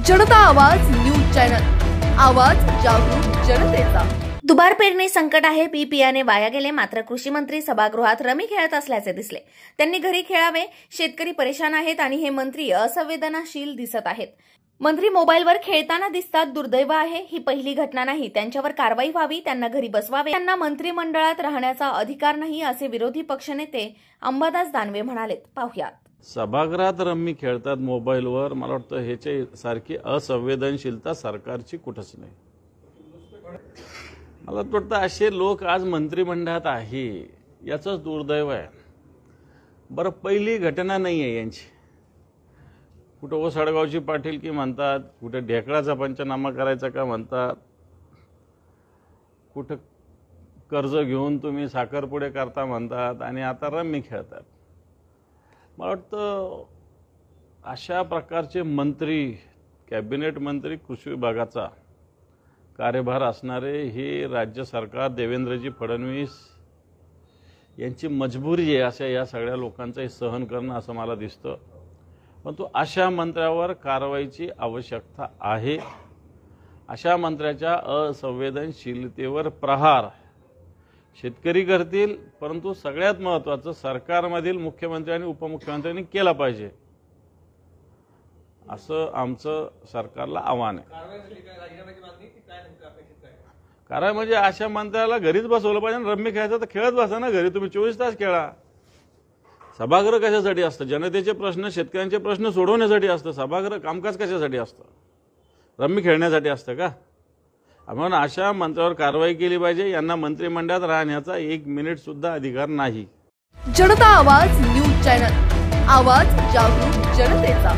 जनता आवाज news channel, आवाज जागरूक जनतेचा। दुबार पेरणी संकट आहे, बी बियाणे वाया गेले। मात्र कृषी मंत्री सभागृहात रमी खेळत असल्याचे दिसले। त्यांनी घरी खेळावे, शेतकरी परेशान आहेत आणि हे मंत्री असंवेदनशील दिसत आहेत। मंत्री मोबाईलवर खेळताना दिसतात, दुर्दैव आहे। ही पहिली घटना नाही, त्यांच्यावर कारवाई व्हावी, त्यांना घरी बसवावे, त्यांना मंत्रिमंडळात राहण्याचा अधिकार नाही, असे विरोधी पक्षनेते अंबादास दानवे म्हणाले। पाहुयात। सभागृहात रम्मी खेळतात मोबाईलवर, मला वाटतं ह्याची सारखी असंवेदनशीलता सरकारची कुठंच नाही। मला वाटतं असे लोक आज मंत्रिमंडळात आहे याचंच दुर्दैव आहे। बरं, पहिली घटना नाही आहे यांची। कुठं ओसाडगावची पाटीलकी म्हणतात, कुठं ढेकळाचा पंचनामा करायचा का म्हणतात, कुठं कर्ज घेऊन तुम्ही साखरपुडे करता म्हणतात आणि आता रम्मी खेळतात। मला वाटतं अशा प्रकारचे मंत्री, कॅबिनेट मंत्री, कृषी विभागाचा कार्यभार असणारे हे राज्य सरकार, देवेंद्रजी फडणवीस यांची मजबुरी आहे असं या सगळ्या लोकांचं सहन करणं असं मला दिसतं। परंतु अशा मंत्र्यावर कारवाईची आवश्यकता आहे। अशा मंत्र्याच्या असंवेदनशीलतेवर प्रहार शेतकरी करतील, परंतु सगळ्यात महत्त्वाचं सरकारमधील मुख्यमंत्री आणि उपमुख्यमंत्र्यांनी केला पाहिजे, असं आमचं सरकारला आव्हान आहे। कारण म्हणजे अशा मंत्र्याला घरीच बसवलं पाहिजे। रम्मी खेळायचं तर खेळत बसा ना घरी, तुम्ही 24 तास खेळा। सभागृह कशासाठी असतं? जनतेचे प्रश्न, शेतकऱ्यांचे प्रश्न सोडवण्यासाठी असतं। सभागृह कामकाज कशासाठी असतं? रम्मी खेळण्यासाठी असतं का? म्हणून अशा मंत्र्यावर कारवाई केली पाहिजे। यांना मंत्रिमंडळात राहण्याचा 1 मिनिट सुद्धा अधिकार नाही। जनता आवाज न्यूज चॅनल, आवाज जागरूक जनतेचा।